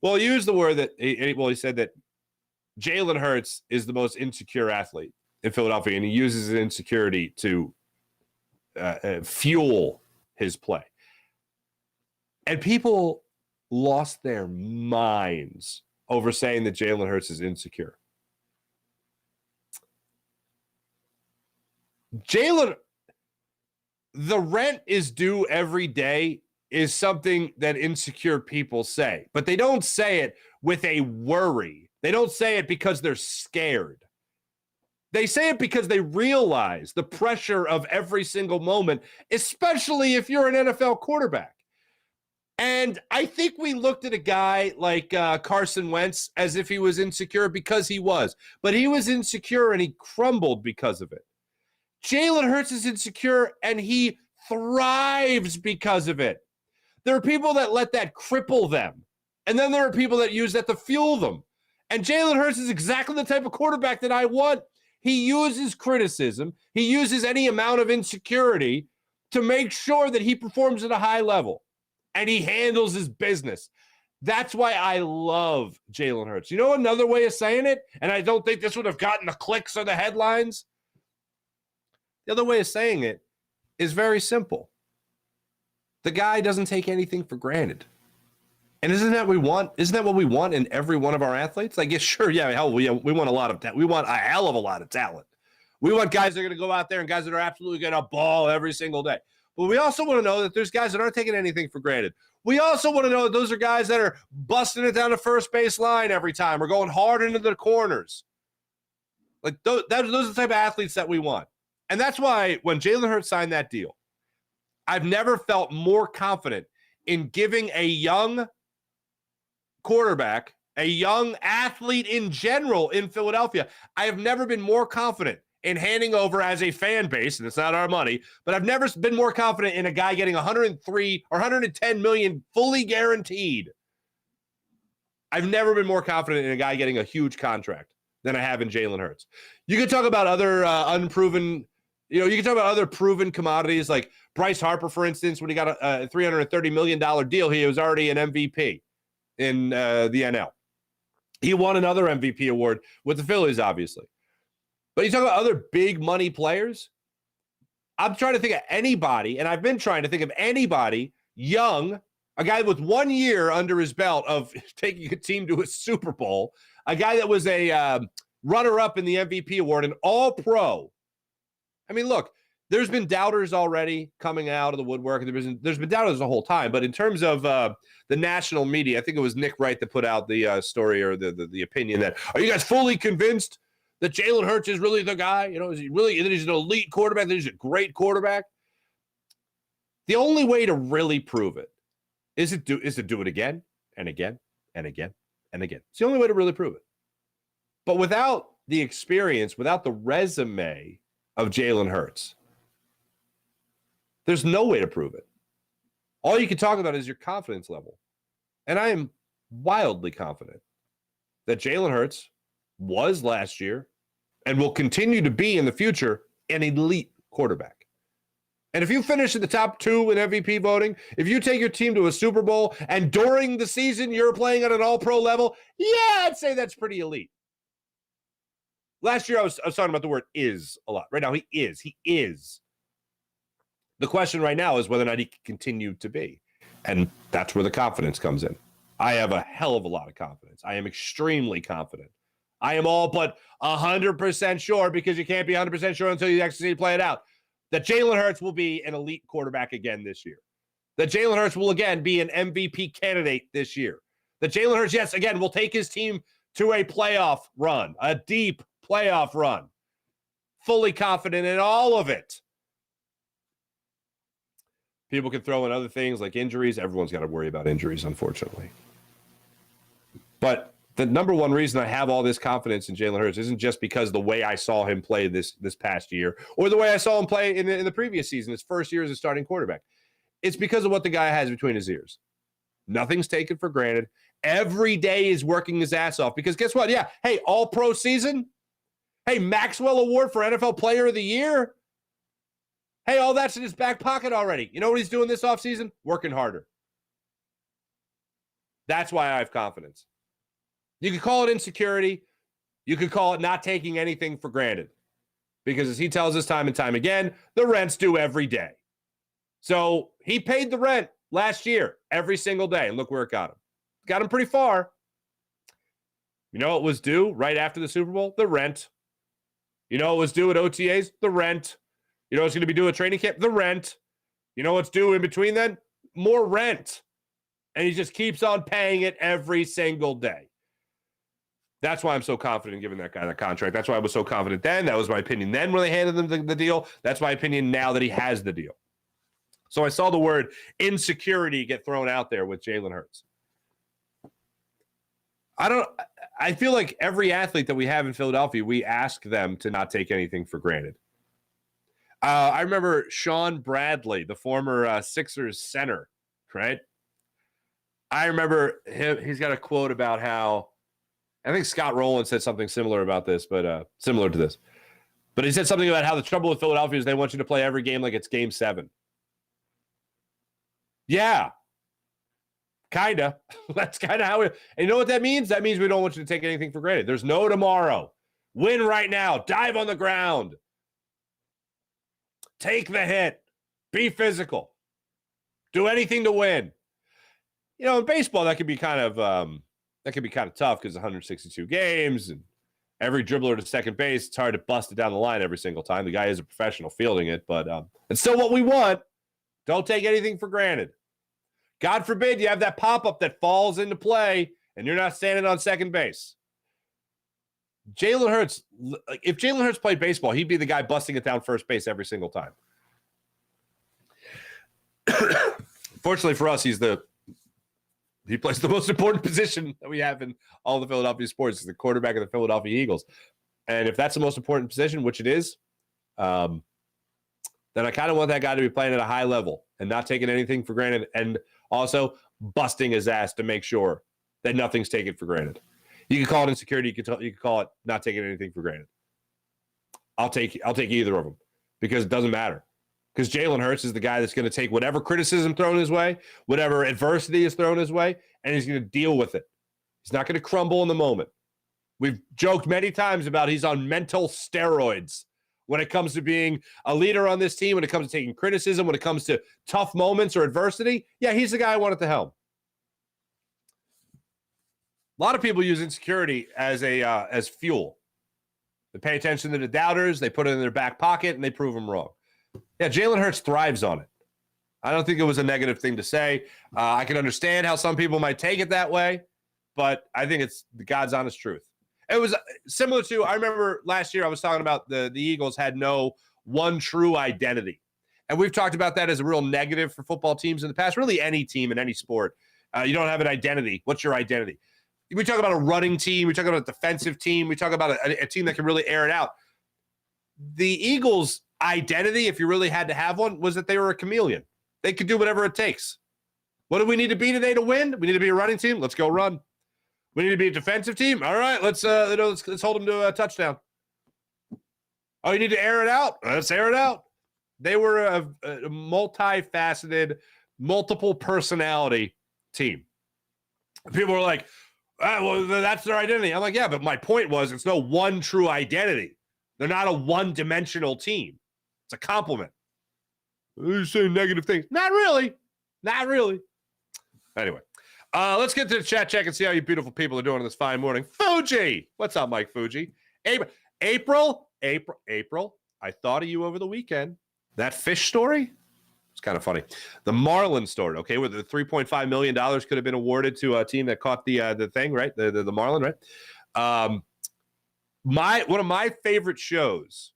Well, he used the word that, he said that Jalen Hurts is the most insecure athlete in Philadelphia, and he uses his insecurity to fuel his play. And people lost their minds over saying that Jalen Hurts is insecure. The rent is due every day is something that insecure people say, but they don't say it with a worry. They don't say it because they're scared. They say it because they realize the pressure of every single moment, especially if you're an NFL quarterback. And I think we looked at a guy like Carson Wentz as if he was insecure because he was. But he was insecure and he crumbled because of it. Jalen Hurts is insecure and he thrives because of it. There are people that let that cripple them. And then there are people that use that to fuel them. And Jalen Hurts is exactly the type of quarterback that I want. He uses criticism. He uses any amount of insecurity to make sure that he performs at a high level. And he handles his business. That's why I love Jalen Hurts. You know another way of saying it? And I don't think this would have gotten the clicks or the headlines. The other way of saying it is very simple. The guy doesn't take anything for granted. And isn't that what we want? Isn't that what we want in every one of our athletes? Like, yeah, sure, yeah, hell, we want a lot of talent. We want a hell of a lot of talent. We want guys that are going to go out there and guys that are absolutely going to ball every single day. But we also want to know that there's guys that aren't taking anything for granted. We also want to know that those are guys that are busting it down the first base line every time or going hard into the corners. Like, those are the type of athletes that we want. And that's why when Jalen Hurts signed that deal, I've never felt more confident in giving a young quarterback, a young athlete in general in Philadelphia. I have never been more confident in handing over as a fan base, and it's not our money, but I've never been more confident in a guy getting 103 or 110 million fully guaranteed. I've never been more confident in a guy getting a huge contract than I have in Jalen Hurts. You could talk about other unproven, you can talk about other proven commodities like Bryce Harper, for instance, when he got a $330 million deal, he was already an MVP in the NL. He won another MVP award with the Phillies, obviously. But you talk about other big money players. I'm trying to think of anybody, and I've been trying to think of anybody young, a guy with 1 year under his belt of taking a team to a Super Bowl, a guy that was a runner-up in the MVP award, an all-pro. I mean, look, there's been doubters already coming out of the woodwork. There's been doubters the whole time. But in terms of the national media, I think it was Nick Wright that put out the story or the opinion that, are you guys fully convinced that Jalen Hurts is really the guy? Is he really, that he's an elite quarterback, that he's a great quarterback? The only way to really prove it is to do it again and again and again and again. It's the only way to really prove it. But without the experience, without the resume of Jalen Hurts, there's no way to prove it. All you can talk about is your confidence level. And I am wildly confident that Jalen Hurts was last year and will continue to be in the future an elite quarterback. And if you finish in the top 2 in MVP voting, if you take your team to a Super Bowl and during the season you're playing at an all-pro level, yeah, I'd say that's pretty elite. Last year I was talking about the word is a lot. Right now he is. The question right now is whether or not he can continue to be. And that's where the confidence comes in. I have a hell of a lot of confidence. I am extremely confident. I am all but 100% sure, because you can't be 100% sure until you actually play it out, that Jalen Hurts will be an elite quarterback again this year. That Jalen Hurts will again be an MVP candidate this year. That Jalen Hurts, yes, again, will take his team to a playoff run, a deep playoff run. Fully confident in all of it. People can throw in other things like injuries. Everyone's got to worry about injuries, unfortunately. But the number one reason I have all this confidence in Jalen Hurts isn't just because the way I saw him play this past year or the way I saw him play in the previous season, his first year as a starting quarterback. It's because of what the guy has between his ears. Nothing's taken for granted. Every day is working his ass off because guess what? Yeah, hey, all-pro season. Hey, Maxwell Award for NFL Player of the Year. Hey, all that's in his back pocket already. You know what he's doing this offseason? Working harder. That's why I have confidence. You could call it insecurity. You could call it not taking anything for granted. Because as he tells us time and time again, the rent's due every day. So he paid the rent last year every single day, and look where it got him. got him pretty far. You know what was due right after the Super Bowl? The rent. You know what was due at OTAs? The rent. You know what's going to be due at training camp? The rent. You know what's due in between then? More rent. And he just keeps on paying it every single day. That's why I'm so confident in giving that guy that contract. That's why I was so confident then. That was my opinion then when they handed him the deal. That's my opinion now that he has the deal. So I saw the word insecurity get thrown out there with Jalen Hurts. I feel like every athlete that we have in Philadelphia, we ask them to not take anything for granted. I remember Sean Bradley, the former Sixers center, right? I remember him. He's got a quote about how, I think Scott Rowland said something similar about this, but similar to this. But he said something about how the trouble with Philadelphia is they want you to play every game like it's game 7. Yeah. Kind of. That's kind of how and you know what that means? That means we don't want you to take anything for granted. There's no tomorrow. Win right now. Dive on the ground. Take the hit. Be physical. Do anything to win. You know, in baseball, that can be kind of tough because 162 games and every dribbler to second base, it's hard to bust it down the line every single time. The guy is a professional fielding it, but it's still what we want. Don't take anything for granted. God forbid you have that pop-up that falls into play and you're not standing on second base. Jalen Hurts, if Jalen Hurts played baseball, he'd be the guy busting it down first base every single time. Fortunately for us, he plays the most important position that we have in all the Philadelphia sports. He's the quarterback of the Philadelphia Eagles. And if that's the most important position, which it is, then I kind of want that guy to be playing at a high level and not taking anything for granted and also busting his ass to make sure that nothing's taken for granted. You can call it insecurity. You can call it not taking anything for granted. I'll take either of them because it doesn't matter. Because Jalen Hurts is the guy that's going to take whatever criticism thrown his way, whatever adversity is thrown his way, and he's going to deal with it. He's not going to crumble in the moment. We've joked many times about he's on mental steroids when it comes to being a leader on this team, when it comes to taking criticism, when it comes to tough moments or adversity. Yeah, he's the guy I want at the helm. A lot of people use insecurity as fuel. They pay attention to the doubters, they put it in their back pocket, and they prove them wrong. Yeah, Jalen Hurts thrives on it. I don't think it was a negative thing to say. I can understand how some people might take it that way, but I think it's the God's honest truth. It was similar to, I remember last year I was talking about the Eagles had no one true identity. And we've talked about that as a real negative for football teams in the past, really any team in any sport. You don't have an identity. What's your identity? We talk about a running team. We talk about a defensive team. We talk about a team that can really air it out. The Eagles' identity, if you really had to have one, was that they were a chameleon. They could do whatever it takes. What do we need to be today to win? We need to be a running team. Let's go run. We need to be a defensive team. All right, let's hold them to a touchdown. Oh, you need to air it out. Let's air it out. They were a multifaceted, multiple personality team. People were like, well, that's their identity. I'm like, yeah, but my point was it's no one true identity. They're not a one-dimensional team. It's a compliment. You're saying negative things. Not really. Not really. Anyway, let's get to the chat check and see how you beautiful people are doing on this fine morning. Fuji. What's up, Mike Fuji? April. I thought of you over the weekend. That fish story? It's kind of funny. The Marlin story, okay, where the $3.5 million could have been awarded to a team that caught the thing, right? The Marlin, right? One of my favorite shows,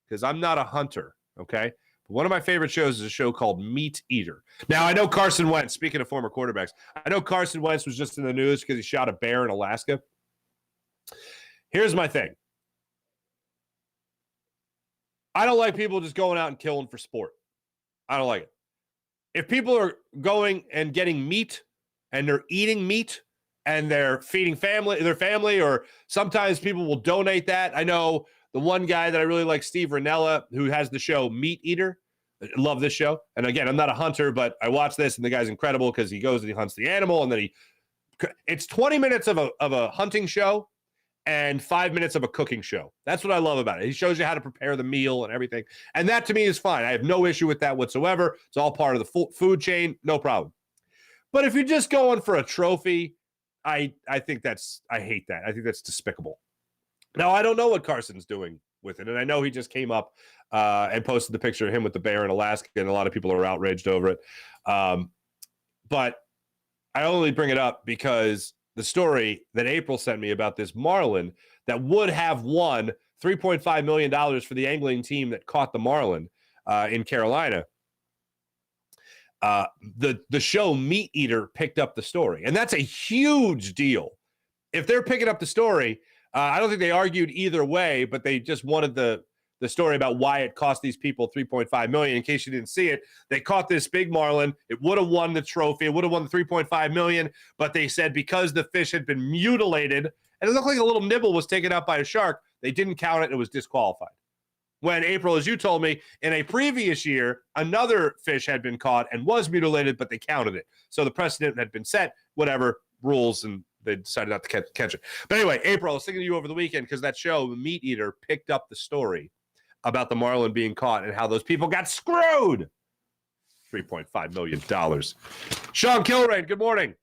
because I'm not a hunter, okay? But one of my favorite shows is a show called Meat Eater. Now, I know Carson Wentz, speaking of former quarterbacks, I know Carson Wentz was just in the news because he shot a bear in Alaska. Here's my thing. I don't like people just going out and killing for sport. I don't like it. If people are going and getting meat and they're eating meat and they're feeding their family, or sometimes people will donate that. I know the one guy that I really like, Steve Ranella, who has the show Meat Eater. I love this show. And again, I'm not a hunter, but I watch this and the guy's incredible because he goes and he hunts the animal and then it's 20 minutes of a hunting show and 5 minutes of a cooking show. That's what I love about it. He shows you how to prepare the meal and everything. And that to me is fine. I have no issue with that whatsoever. It's all part of the food chain. No problem. But if you're just going for a trophy I think I hate that. I think that's despicable. Now, I don't know what Carson's doing with it, and I know he just came up and posted the picture of him with the bear in Alaska, and a lot of people are outraged over it. But I only bring it up because the story that April sent me about this marlin that would have won $3.5 million for the angling team that caught the marlin in Carolina. The show Meat Eater picked up the story, and that's a huge deal. If they're picking up the story, I don't think they argued either way, but they just wanted the story about why it cost these people $3.5 million. In case you didn't see it, they caught this big marlin. It would have won the trophy. It would have won the $3.5 million, but they said because the fish had been mutilated and it looked like a little nibble was taken out by a shark, they didn't count it and it was disqualified. When, April, as you told me, in a previous year, another fish had been caught and was mutilated, but they counted it. So the precedent had been set, whatever rules, and they decided not to catch it. But anyway, April, I was thinking of you over the weekend because that show, Meat Eater, picked up the story about the marlin being caught and how those people got screwed. $3.5 million. Sean Kilrain, good morning.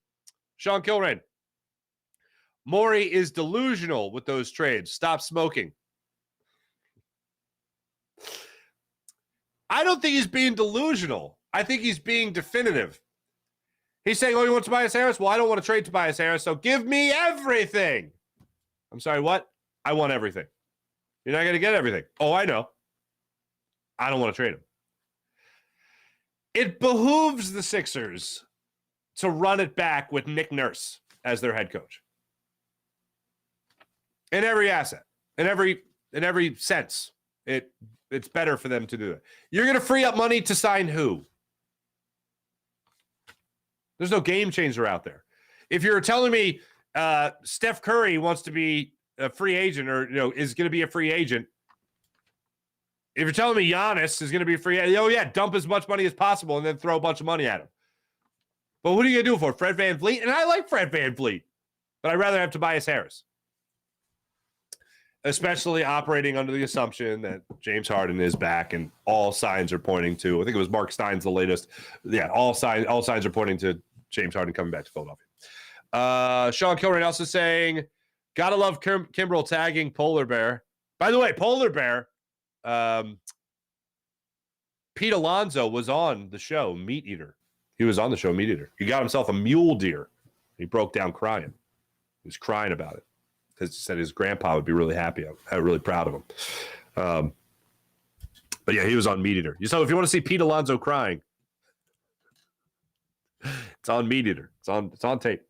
Sean Kilrain. Morey is delusional with those trades. Stop smoking. I don't think he's being delusional. I think he's being definitive. He's saying, oh, you want Tobias Harris? Well, I don't want to trade Tobias Harris, so give me everything. I'm sorry, what? I want everything. You're not going to get everything. Oh, I know. I don't want to trade him. It behooves the Sixers to run it back with Nick Nurse as their head coach. In every asset, in every sense, it's better for them to do it. You're going to free up money to sign who? There's no game changer out there. If you're telling me Steph Curry wants to be a free agent or is going to be a free agent, if you're telling me Giannis is going to be a free agent, oh yeah, dump as much money as possible and then throw a bunch of money at him. But what are you going to do for Fred VanVleet? And I like Fred VanVleet, but I'd rather have Tobias Harris. Especially operating under the assumption that James Harden is back and all signs are pointing to, I think it was Mark Stein's the latest. Yeah, all signs are pointing to James Harden coming back to Philadelphia. Sean Kilrain also saying, gotta love Kimbrel tagging Polar Bear. By the way, Polar Bear, Pete Alonso was on the show Meat Eater. He was on the show Meat Eater. He got himself a mule deer. He broke down crying. He was crying about it. He said his grandpa would be really happy. I'm really proud of him. But yeah, he was on Meat Eater. So if you want to see Pete Alonso crying, it's on Meat Eater. It's on tape.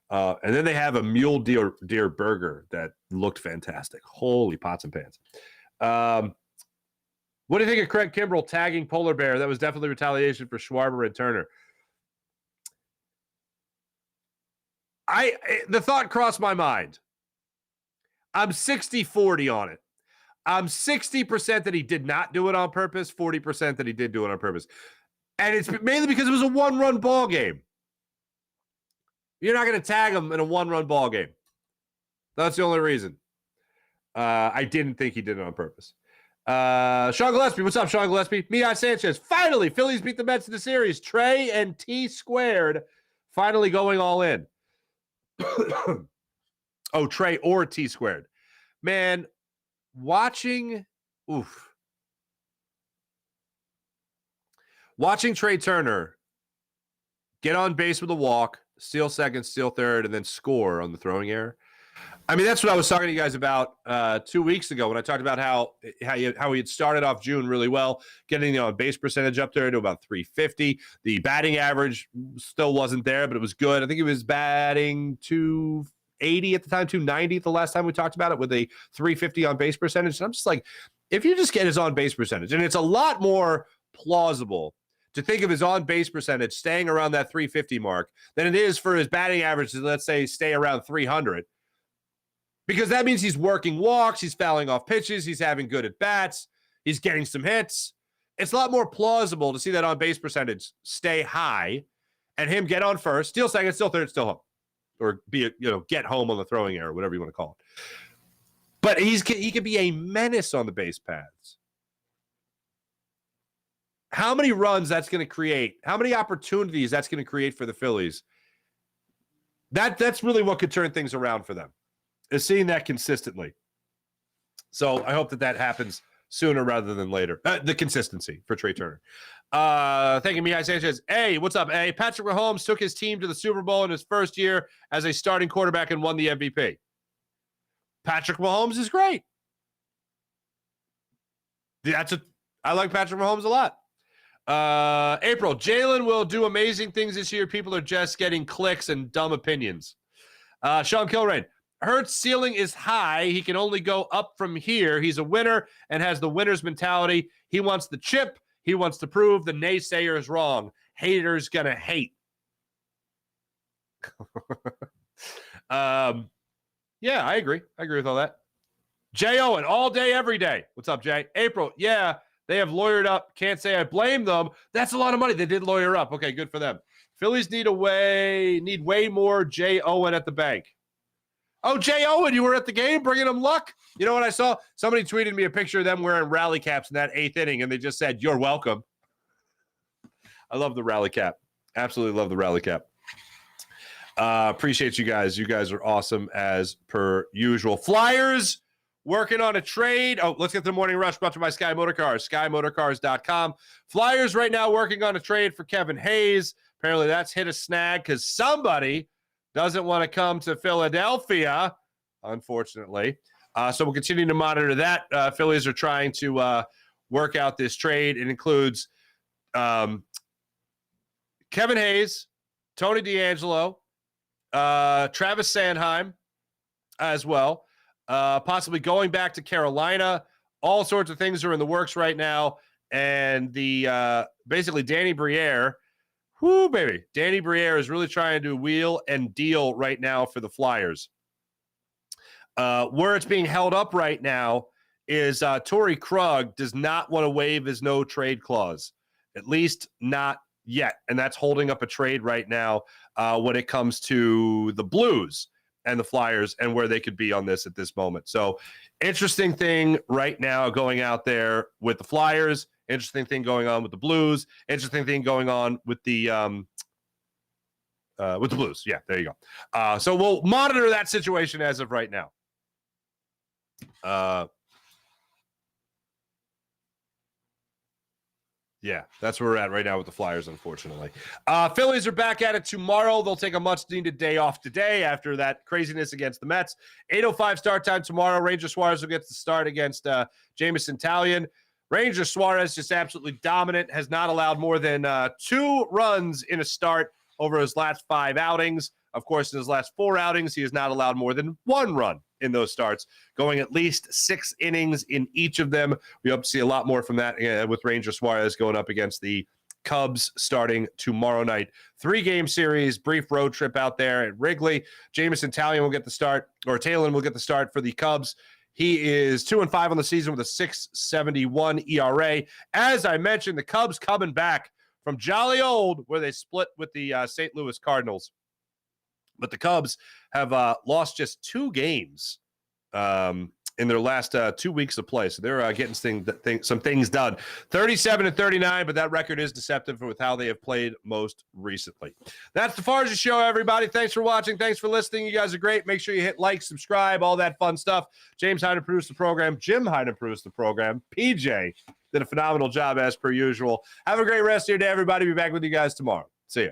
And then they have a mule deer burger that looked fantastic. Holy pots and pans. What do you think of Craig Kimbrel tagging Polar Bear? That was definitely retaliation for Schwarber and Turner. The thought crossed my mind. I'm 60-40 on it. I'm 60% that he did not do it on purpose, 40% that he did do it on purpose. And it's mainly because it was a one-run ball game. You're not going to tag him in a one-run ball game. That's the only reason. I didn't think he did it on purpose. Sean Gillespie, what's up, Sean Gillespie? Mia Sanchez, finally, Phillies beat the Mets in the series. Trey and T squared finally going all in. Oh, Trey or T squared. Man, watching Trey Turner get on base with a walk, steal second, steal third, and then score on the throwing error. I mean, that's what I was talking to you guys about 2 weeks ago when I talked about how he had started off June really well, getting the on-base percentage up there to about 350. The batting average still wasn't there, but it was good. I think he was batting 280 at the time, 290 the last time we talked about it with a 350 on-base percentage. And I'm just like, if you just get his on-base percentage, and it's a lot more plausible to think of his on-base percentage staying around that 350 mark than it is for his batting average to, let's say, stay around 300. Because that means he's working walks, he's fouling off pitches, he's having good at-bats, he's getting some hits. It's a lot more plausible to see that on-base percentage stay high and him get on first, steal second, steal third, steal home. Or get home on the throwing error, whatever you want to call it. But he could be a menace on the base paths. How many runs that's going to create, how many opportunities that's going to create for the Phillies, That's really what could turn things around for them, is seeing that consistently. So I hope that happens sooner rather than later. The consistency for Trey Turner. Thank you, Mihai Sanchez. Hey, what's up? Hey, Patrick Mahomes took his team to the Super Bowl in his first year as a starting quarterback and won the MVP. Patrick Mahomes is great. I like Patrick Mahomes a lot. April, Jalen will do amazing things this year. People are just getting clicks and dumb opinions. Sean Kilrain, Hurts' ceiling is high. He can only go up from here. He's a winner and has the winner's mentality. He wants the chip. He wants to prove the naysayer is wrong. Haters gonna hate. Yeah, I agree. I agree with all that. Jay Owen, all day, every day. What's up, Jay? April, yeah, they have lawyered up. Can't say I blame them. That's a lot of money. They did lawyer up. Okay, good for them. Phillies need way more Jay Owen at the bank. Oh, Jay Owen, you were at the game bringing them luck? You know what I saw? Somebody tweeted me a picture of them wearing rally caps in that 8th inning, and they just said, "You're welcome." I love the rally cap. Absolutely love the rally cap. Appreciate you guys. You guys are awesome as per usual. Flyers working on a trade. Oh, let's get to the morning rush brought to you by Sky Motorcars, skymotorcars.com. Flyers right now working on a trade for Kevin Hayes. Apparently that's hit a snag because somebody doesn't want to come to Philadelphia, unfortunately. So we'll continue to monitor that. Phillies are trying to work out this trade. It includes Kevin Hayes, Tony DeAngelo, Travis Sanheim as well, possibly going back to Carolina. All sorts of things are in the works right now. And the basically Danny Briere, whoo, baby. Danny Briere is really trying to wheel and deal right now for the Flyers. Where it's being held up right now is Torrey Krug does not want to waive his no trade clause, at least not yet. And that's holding up a trade right now when it comes to the Blues and the Flyers and where they could be on this at this moment. So interesting thing right now going out there with the Flyers. Interesting thing going on with the Blues. Interesting thing going on with the Blues. Yeah, there you go. So we'll monitor that situation as of right now. Yeah, that's where we're at right now with the Flyers, unfortunately. Phillies are back at it tomorrow. They'll take a much-needed day off today after that craziness against the Mets. 8:05 start time tomorrow. Ranger Suarez will get the start against Jamison Talion. Ranger Suarez just absolutely dominant, has not allowed more than 2 runs in a start over his last 5 outings. Of course, in his last 4 outings, he has not allowed more than 1 run in those starts, going at least 6 innings in each of them. We hope to see a lot more from that with Ranger Suarez going up against the Cubs starting tomorrow night. 3-game series, brief road trip out there at Wrigley. Jamison Talion will get the start, or Talon will get the start for the Cubs. He is 2-5 on the season with a 6.71 ERA. As I mentioned, the Cubs coming back from jolly old where they split with the St. Louis Cardinals. But the Cubs have lost just 2 games in their last 2 weeks of play. So they're getting some things done. 37-39, but that record is deceptive with how they have played most recently. That's the Farzy Show, everybody. Thanks for watching. Thanks for listening. You guys are great. Make sure you hit like, subscribe, all that fun stuff. James Hyden produced the program. Jim Hyden produced the program. PJ did a phenomenal job as per usual. Have a great rest of your day, everybody. Be back with you guys tomorrow. See ya.